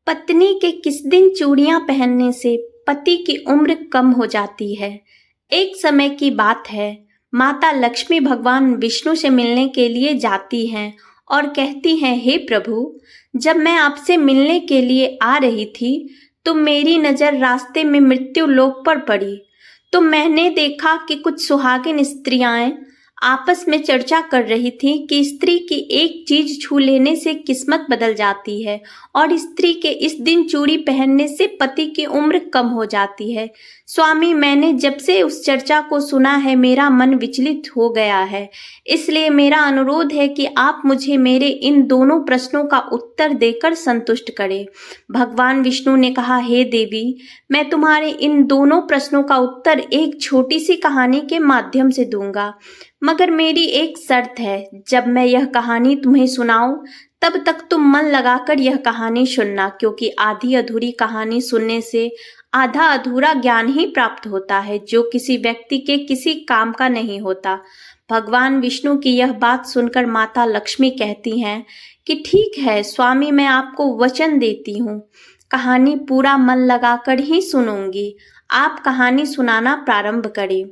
पत्नी के किस दिन चूड़ियां पहनने से पति की उम्र कम हो जाती है। एक समय की बात है, माता लक्ष्मी भगवान विष्णु से मिलने के लिए जाती हैं और कहती हैं, हे प्रभु, जब मैं आपसे मिलने के लिए आ रही थी तो मेरी नज़र रास्ते में मृत्यु लोक पर पड़ी। तो मैंने देखा कि कुछ सुहागिन स्त्रियां आपस में चर्चा कर रही थी कि स्त्री की एक चीज छू लेने से किस्मत बदल जाती है और स्त्री के इस दिन चूड़ी पहनने से पति की उम्र कम हो जाती है। स्वामी, मैंने जब से उस चर्चा को सुना है मेरा मन विचलित हो गया है। इसलिए मेरा अनुरोध है कि आप मुझे मेरे इन दोनों प्रश्नों का उत्तर देकर संतुष्ट करें। भगवान विष्णु ने कहा, हे देवी, मैं तुम्हारे इन दोनों प्रश्नों का उत्तर एक छोटी सी कहानी के माध्यम से दूंगा, मगर मेरी एक शर्त है। जब मैं यह कहानी तुम्हें सुनाऊं तब तक तुम मन लगाकर यह कहानी सुनना, क्योंकि आधी अधूरी कहानी सुनने से आधा अधूरा ज्ञान ही प्राप्त होता है, जो किसी व्यक्ति के किसी काम का नहीं होता। भगवान विष्णु की यह बात सुनकर माता लक्ष्मी कहती हैं कि ठीक है स्वामी, मैं आपको वचन देती हूँ, कहानी पूरा मन लगाकर ही सुनूंगी। आप कहानी सुनाना प्रारंभ करें।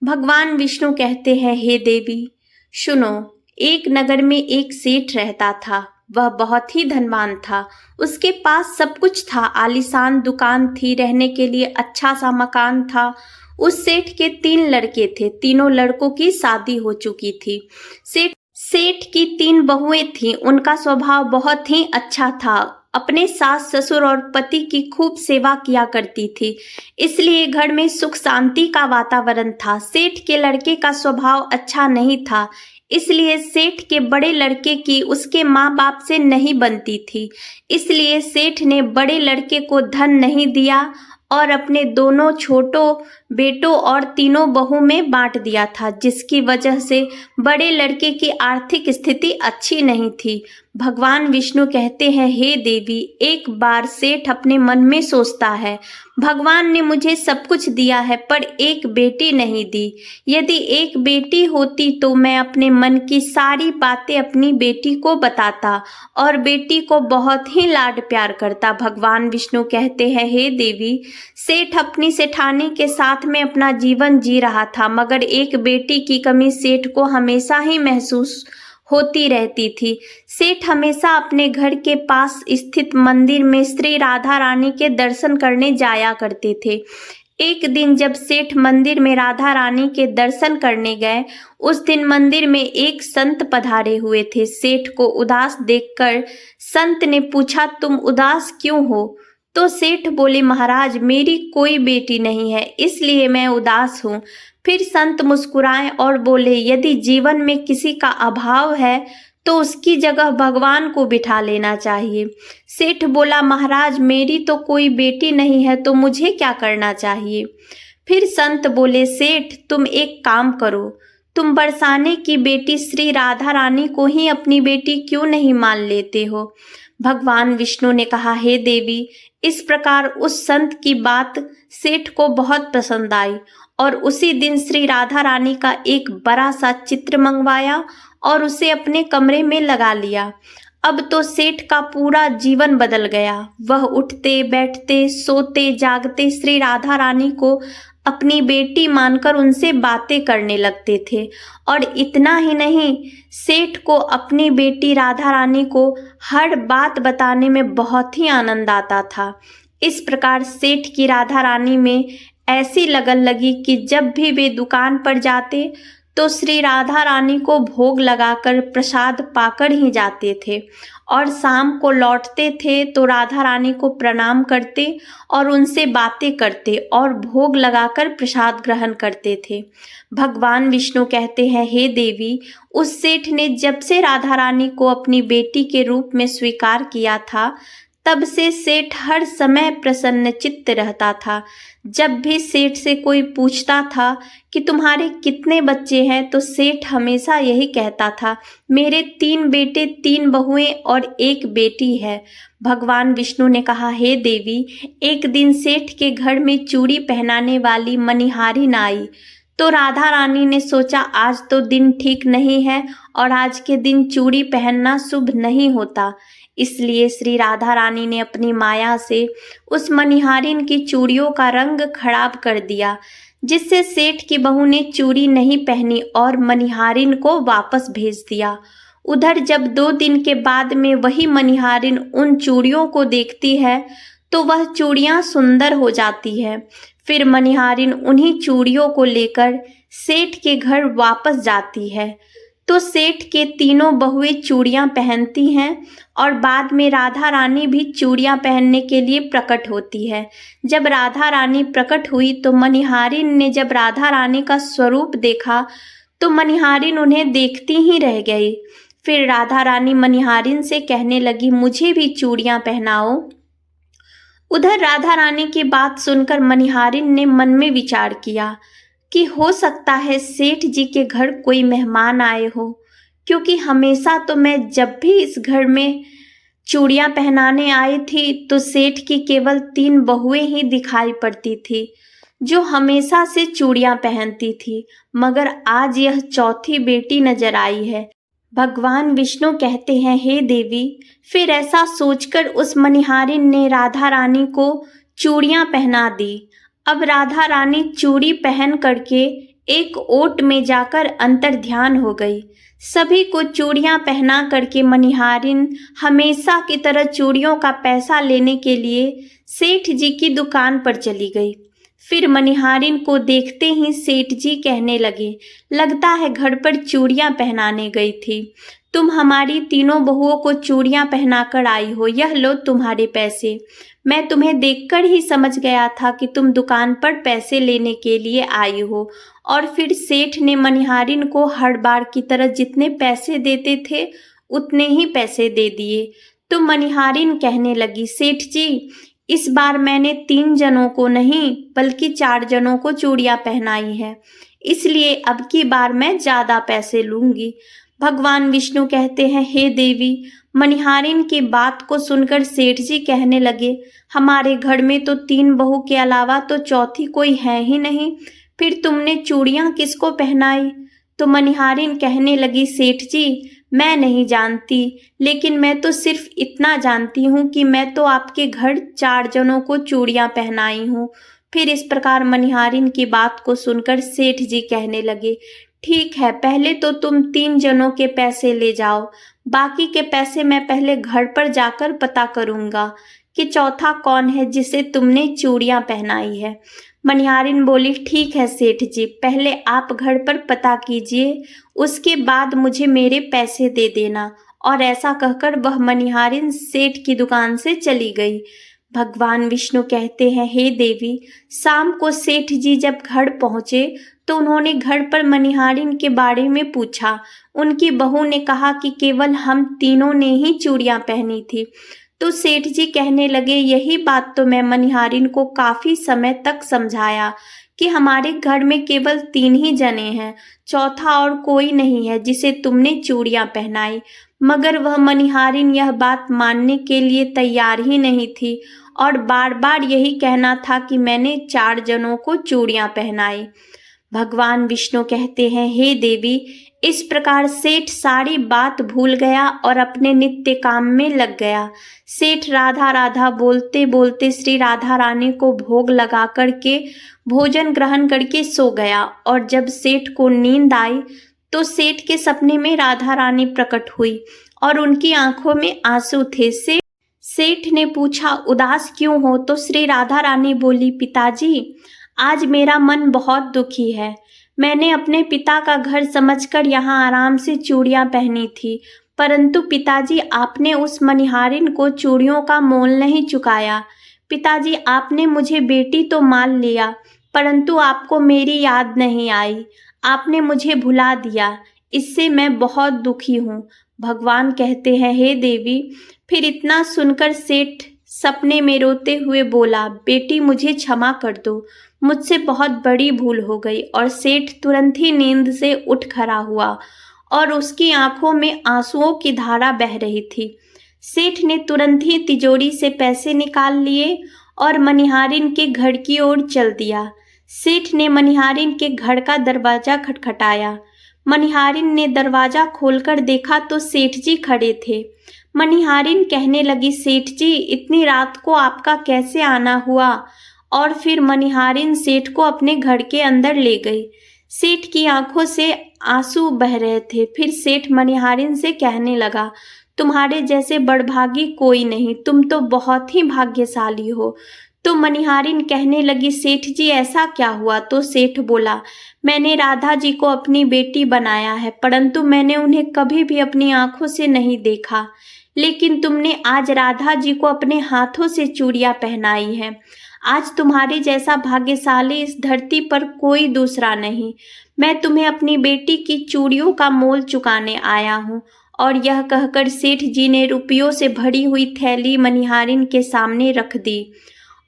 भगवान विष्णु कहते हैं, हे देवी सुनो, एक नगर में एक सेठ रहता था। वह बहुत ही धनवान था। उसके पास सब कुछ था, आलीशान दुकान थी, रहने के लिए अच्छा सा मकान था। उस सेठ के 3 लड़के थे। तीनों लड़कों की शादी हो चुकी थी। सेठ की 3 बहुएं थीं। उनका स्वभाव बहुत ही अच्छा था। अपने सास ससुर और पति की खूब सेवा किया करती थी, इसलिए घर में सुख शांति का वातावरण था। सेठ के लड़के का स्वभाव अच्छा नहीं था, इसलिए सेठ के बड़े लड़के की उसके माँ बाप से नहीं बनती थी। इसलिए सेठ ने बड़े लड़के को धन नहीं दिया और अपने दोनों छोटों बेटों और तीनों बहू में बांट दिया था, जिसकी वजह से बड़े लड़के की आर्थिक स्थिति अच्छी नहीं थी। भगवान विष्णु कहते हैं, हे देवी, एक बार सेठ अपने मन में सोचता है, भगवान ने मुझे सब कुछ दिया है पर एक बेटी नहीं दी। यदि एक बेटी होती तो मैं अपने मन की सारी बातें अपनी बेटी को बताता और बेटी को बहुत ही लाड प्यार करता। भगवान विष्णु कहते हैं, हे देवी, सेठ अपनी सेठानी के साथ में अपना जीवन जी रहा था, मगर एक बेटी की कमी सेठ को हमेशा ही महसूस होती रहती थी। सेठ हमेशा अपने घर के पास स्थित मंदिर में श्री राधा रानी के दर्शन करने जाया करते थे। एक दिन जब सेठ मंदिर में राधा रानी के दर्शन करने गए, उस दिन मंदिर में एक संत पधारे हुए थे। सेठ को उदास देखकर संत ने पूछा, तुम उदास क्यों हो? तो सेठ बोले, महाराज, मेरी कोई बेटी नहीं है, इसलिए मैं उदास हूँ। फिर संत मुस्कुराए और बोले, यदि जीवन में किसी का अभाव है तो उसकी जगह भगवान को बिठा लेना चाहिए। सेठ बोला, महाराज, मेरी तो कोई बेटी नहीं है, तो मुझे क्या करना चाहिए? फिर संत बोले, सेठ, तुम एक काम करो, तुम बरसाने की बेटी श्री राधा रानी को ही अपनी बेटी क्यों नहीं मान लेते हो? भगवान विष्णु ने कहा, हे देवी, इस प्रकार उस संत की बात सेठ को बहुत पसंद आई और उसी दिन श्री राधा रानी का एक बड़ा सा चित्र मंगवाया और उसे अपने कमरे में लगा लिया। अब तो सेठ का पूरा जीवन बदल गया। वह उठते बैठते सोते जागते श्री राधा रानी को अपनी बेटी मानकर उनसे बातें करने लगते थे। और इतना ही नहीं, सेठ को अपनी बेटी राधा रानी को हर बात बताने में बहुत ही आनंद आता था। इस प्रकार सेठ की राधा रानी में ऐसी लगन लगी कि जब भी वे दुकान पर जाते तो श्री राधा रानी को भोग लगाकर प्रसाद पाकर ही जाते थे और शाम को लौटते थे तो राधा रानी को प्रणाम करते और उनसे बातें करते और भोग लगाकर प्रसाद ग्रहण करते थे। भगवान विष्णु कहते हैं, हे देवी, उस सेठ ने जब से राधा रानी को अपनी बेटी के रूप में स्वीकार किया था, तब से सेठ हर समय प्रसन्नचित्त रहता था। जब भी सेठ से कोई पूछता था कि तुम्हारे कितने बच्चे हैं, तो सेठ हमेशा यही कहता था, मेरे 3 बेटे 3 बहुएं और एक बेटी है। भगवान विष्णु ने कहा, हे देवी, एक दिन सेठ के घर में चूड़ी पहनाने वाली मनिहारी न आई तो राधा रानी ने सोचा, आज तो दिन ठीक नहीं है और आज के दिन चूड़ी पहनना शुभ नहीं होता। इसलिए श्री राधा रानी ने अपनी माया से उस मनिहारिन की चूड़ियों का रंग खराब कर दिया, जिससे सेठ की बहू ने चूड़ी नहीं पहनी और मनिहारिन को वापस भेज दिया। उधर जब 2 दिन के बाद में वही मनिहारिन उन चूड़ियों को देखती है तो वह चूड़ियां सुंदर हो जाती है। फिर मनिहारिन उन्हीं चूड़ियों को लेकर सेठ के घर वापस जाती है। तो सेठ के तीनों बहुएं चूड़ियां पहनती हैं और बाद में राधा रानी भी चूड़ियां पहनने के लिए प्रकट होती है। जब राधा रानी प्रकट हुई तो मनिहारिन ने जब राधा रानी का स्वरूप देखा तो मनिहारिन उन्हें देखती ही रह गई। फिर राधा रानी मनिहारिन से कहने लगी, मुझे भी चूड़ियां पहनाओ। उधर राधा रानी की बात सुनकर मनिहारिन ने मन में विचार किया कि हो सकता है सेठ जी के घर कोई मेहमान आए हो, क्योंकि हमेशा तो मैं जब भी इस घर में चूड़ियां पहनाने आई थी तो सेठ की केवल 3 बहुएं ही दिखाई पड़ती थी जो हमेशा से चूड़ियां पहनती थी, मगर आज यह चौथी बेटी नजर आई है। भगवान विष्णु कहते हैं, हे देवी। फिर ऐसा सोचकर उस मनिहारिन ने राधा रानी को चूड़ियां पहना दी। अब राधा रानी चूड़ी पहन करके एक ओट में जाकर अंतर्ध्यान हो गई। सभी को चूड़ियां पहना करके मनिहारिन हमेशा की तरह चूड़ियों का पैसा लेने के लिए सेठ जी की दुकान पर चली गई। फिर मनिहारिन को देखते ही सेठ जी कहने लगे, लगता है घर पर चूड़ियां पहनाने गई थी। तुम हमारी तीनों बहुओं को चूड़ियां पहनाकर आई हो, यह लो तुम्हारे पैसे। मैं तुम्हें देखकर ही समझ गया था कि तुम दुकान पर पैसे लेने के लिए आई हो। और फिर सेठ ने मनिहारिन को हर बार की तरह जितने पैसे देते थे उतने ही पैसे दे दिए। तो मनिहारिन कहने लगी, सेठ जी, इस बार मैंने 3 जनों को नहीं बल्कि 4 जनों को चूड़ियां पहनाई है, इसलिए अब की बार मैं ज्यादा पैसे लूंगी। भगवान विष्णु कहते हैं, हे देवी। मनिहारिन की बात को सुनकर सेठ जी कहने लगे, हमारे घर में तो 3 बहू के अलावा तो चौथी कोई है ही नहीं, फिर तुमने चूड़ियां किसको पहनाई? तो मनिहारिन कहने लगी, सेठ जी, मैं नहीं जानती, लेकिन मैं तो सिर्फ इतना जानती हूँ कि मैं तो आपके घर 4 जनों को चूड़ियां पहनाई हूँ। फिर इस प्रकार मनिहारिन की बात को सुनकर सेठ जी कहने लगे, ठीक है, पहले तो तुम 3 जनों के पैसे ले जाओ, बाकी के पैसे मैं पहले घर पर जाकर पता करूंगा कि चौथा कौन है जिसे तुमने चूड़ियां पहनाई है। मनिहारिन बोली, ठीक है सेठ जी, पहले आप घर पर पता कीजिए, उसके बाद मुझे मेरे पैसे दे देना। और ऐसा कहकर वह मनिहारिन सेठ की दुकान से चली गई। भगवान विष्णु कहते हैं, हे देवी। शाम को सेठ जी जब घर पहुंचे तो उन्होंने घर पर मनिहारिन के बारे में पूछा। उनकी बहू ने कहा कि केवल हम तीनों ने ही चूड़ियां पहनी थी। तो सेठ जी कहने लगे, यही बात तो मैं मनिहारिन को काफी समय तक समझाया कि हमारे घर में केवल 3 ही जने हैं, चौथा और कोई नहीं है जिसे तुमने चूड़ियां पहनाई, मगर वह मनिहारिन यह बात मानने के लिए तैयार ही नहीं थी और बार बार यही कहना था कि मैंने 4 जनों को चूड़ियां पहनाई। भगवान विष्णु कहते हैं, हे देवी। इस प्रकार सेठ सारी बात भूल गया और अपने नित्य काम में लग गया। सेठ राधा राधा बोलते बोलते श्री राधा रानी को भोग लगा करके भोजन ग्रहण करके सो गया। और जब सेठ को नींद आई तो सेठ के सपने में राधा रानी प्रकट हुई और उनकी आंखों में आंसू थे। सेठ ने पूछा, उदास क्यों हो? तो श्री राधा रानी बोली, पिताजी, आज मेरा मन बहुत दुखी है। मैंने अपने पिता का घर समझकर यहाँ आराम से चूड़ियां पहनी थी, परंतु पिताजी आपने उस मनिहारिन को चूड़ियों का मोल नहीं चुकाया। पिताजी, आपने मुझे बेटी तो मान लिया, परंतु आपको मेरी याद नहीं आई, आपने मुझे भुला दिया, इससे मैं बहुत दुखी हूँ। भगवान कहते हैं, हे देवी। फिर इतना सुनकर सेठ सपने में रोते हुए बोला, बेटी मुझे क्षमा कर दो, मुझसे बहुत बड़ी भूल हो गई। और सेठ तुरंत ही नींद से उठ खड़ा हुआ और उसकी आंखों में आंसुओं की धारा बह रही थी। सेठ ने तुरंत ही तिजोरी से पैसे निकाल लिए और मनिहारिन के घर की ओर चल दिया। सेठ ने मनिहारिन के घर का दरवाजा खटखटाया। मनिहारिन ने दरवाजा खोलकर देखा तो सेठ जी खड़े थे। मनिहारिन कहने लगी, सेठ जी इतनी रात को आपका कैसे आना हुआ? और फिर मनिहारिन सेठ को अपने घर के अंदर ले गई। सेठ की आंखों से आंसू बह रहे थे। फिर सेठ मनिहारिन से कहने लगा, तुम्हारे जैसे बड़भागी कोई नहीं, तुम तो बहुत ही भाग्यशाली हो। तो मनिहारिन कहने लगी, सेठ जी ऐसा क्या हुआ? तो सेठ बोला, मैंने राधा जी को अपनी बेटी बनाया है, परंतु मैंने उन्हें कभी भी अपनी आंखों से नहीं देखा। लेकिन तुमने आज राधा जी को अपने हाथों से चूड़ियां पहनाई है। आज तुम्हारे जैसा भाग्यशाली इस धरती पर कोई दूसरा नहीं। मैं तुम्हें अपनी बेटी की चूड़ियों का मोल चुकाने आया हूँ। और यह कहकर सेठ जी ने रुपयों से भरी हुई थैली मनिहारिन के सामने रख दी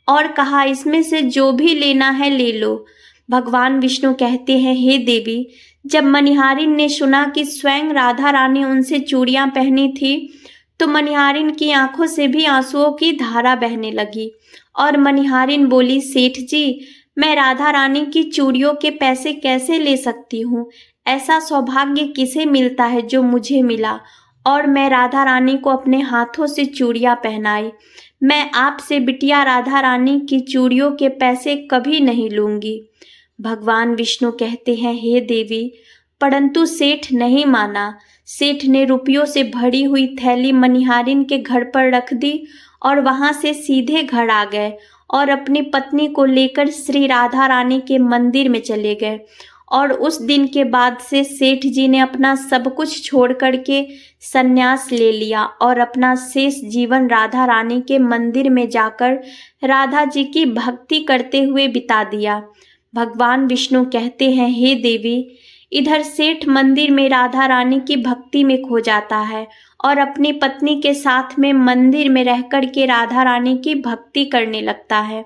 और कहा, इसमें से जो भी लेना है ले लो। भगवान विष्णु कहते हैं, हे देवी, जब मनिहारिन ने सुना कि स्वयं राधा रानी उनसे चूड़ियां पहनी थी तो मनिहारिन की आंखों से भी आंसुओं की धारा बहने लगी। और मनिहारिन बोली, सेठ जी मैं राधा रानी की चूड़ियों के पैसे कैसे ले सकती हूँ? ऐसा सौभाग्य किसे मिलता है जो मुझे मिला? और मैं राधा रानी को अपने हाथों से चूड़ियां पहनाई। मैं आपसे बिटिया राधा रानी की चूड़ियों के पैसे कभी नहीं लूंगी। भगवान विष्णु कहते हैं, हे देवी, परंतु सेठ नहीं माना। सेठ ने रुपयों से भरी हुई थैली मनिहारिन के घर पर रख दी और वहां से सीधे घर आ गए और अपनी पत्नी को लेकर श्री राधा रानी के मंदिर में चले गए। और उस दिन के बाद से सेठ जी ने अपना सब कुछ छोड़ करके संन्यास ले लिया और अपना शेष जीवन राधा रानी के मंदिर में जाकर राधा जी की भक्ति करते हुए बिता दिया। भगवान विष्णु कहते हैं, हे देवी, इधर सेठ मंदिर में राधा रानी की भक्ति में खो जाता है और अपनी पत्नी के साथ में मंदिर में रहकर के राधा रानी की भक्ति करने लगता है।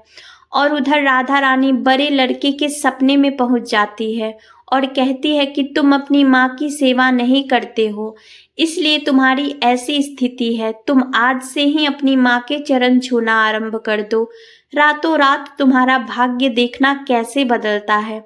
और उधर राधा रानी बड़े लड़के के सपने में पहुंच जाती है और कहती है कि तुम अपनी माँ की सेवा नहीं करते हो, इसलिए तुम्हारी ऐसी स्थिति है। तुम आज से ही अपनी माँ के चरण छूना आरंभ कर दो। रातों रात तुम्हारा भाग्य देखना कैसे बदलता है।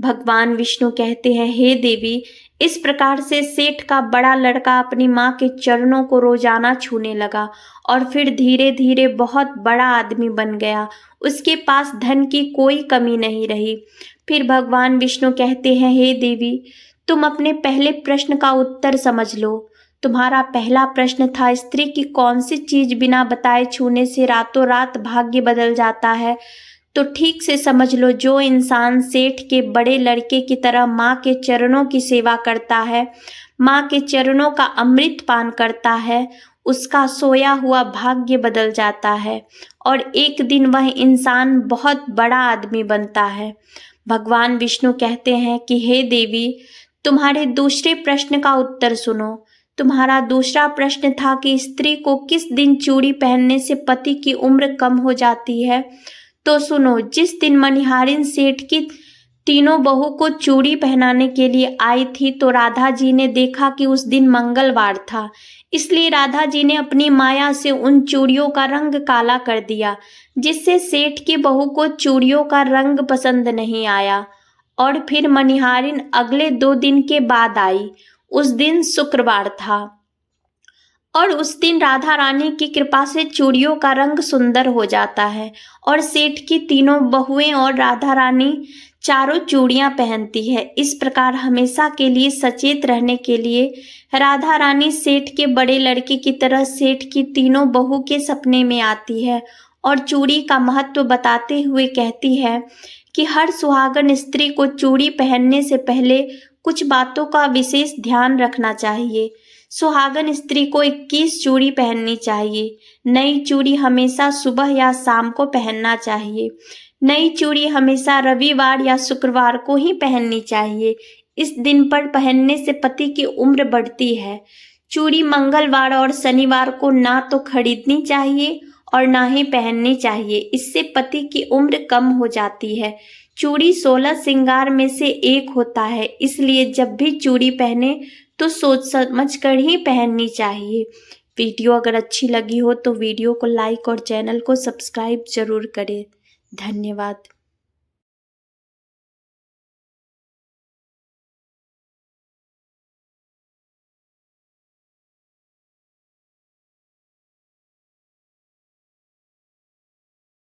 भगवान विष्णु कहते हैं, हे देवी, इस प्रकार से सेठ का बड़ा लड़का अपनी माँ के चरणों को रोजाना छूने लगा और फिर धीरे धीरे बहुत बड़ा आदमी बन गया। उसके पास धन की कोई कमी नहीं रही। फिर भगवान विष्णु कहते हैं, हे देवी, तुम अपने पहले प्रश्न का उत्तर समझ लो। तुम्हारा पहला प्रश्न था, स्त्री की कौन सी चीज बिना बताए छूने से रातों रात भाग्य बदल जाता है? तो ठीक से समझ लो, जो इंसान सेठ के बड़े लड़के की तरह माँ के चरणों की सेवा करता है, माँ के चरणों का अमृत पान करता है, उसका सोया हुआ भाग्य बदल जाता है और एक दिन वह इंसान बहुत बड़ा आदमी बनता है। भगवान विष्णु कहते हैं कि हे देवी, तुम्हारे दूसरे प्रश्न का उत्तर सुनो। तुम्हारा दूसरा प्रश्न था कि स्त्री को किस दिन चूड़ी पहनने से पति की उम्र कम हो जाती है। तो सुनो, जिस दिन मनिहारिन सेठ की तीनों बहू को चूड़ी पहनाने के लिए आई थी तो राधा जी ने देखा कि उस दिन मंगलवार था, इसलिए राधा जी ने अपनी माया से उन चूड़ियों का रंग काला कर दिया, जिससे सेठ की बहू को चूड़ियों का रंग पसंद नहीं आया। और फिर मनिहारिन अगले 2 दिन के बाद आई। उस दिन शुक्रवार था और उस दिन राधा रानी की कृपा से चूड़ियों का रंग सुंदर हो जाता है और सेठ की तीनों बहुएं और राधा रानी चारों चूड़ियां पहनती है। इस प्रकार हमेशा के लिए सचेत रहने के लिए राधा रानी सेठ के बड़े लड़के की तरह सेठ की तीनों बहू के सपने में आती है और चूड़ी का महत्व बताते हुए कहती है कि हर सुहागन स्त्री को चूड़ी पहनने से पहले कुछ बातों का विशेष ध्यान रखना चाहिए। सुहागन स्त्री को 21 चूड़ी पहननी चाहिए। नई चूड़ी हमेशा सुबह या शाम को पहनना चाहिए। नई चूड़ी हमेशा रविवार या शुक्रवार को ही पहननी चाहिए। इस दिन पर पहनने से पति की उम्र बढ़ती है। चूड़ी मंगलवार और शनिवार को ना तो खरीदनी चाहिए और ना ही पहननी चाहिए, इससे पति की उम्र कम हो जाती है। चूड़ी 16 श्रृंगार में से एक होता है, इसलिए जब भी चूड़ी पहने तो सोच समझ कर ही पहननी चाहिए। वीडियो अगर अच्छी लगी हो तो वीडियो को लाइक और चैनल को सब्सक्राइब जरूर करें। धन्यवाद।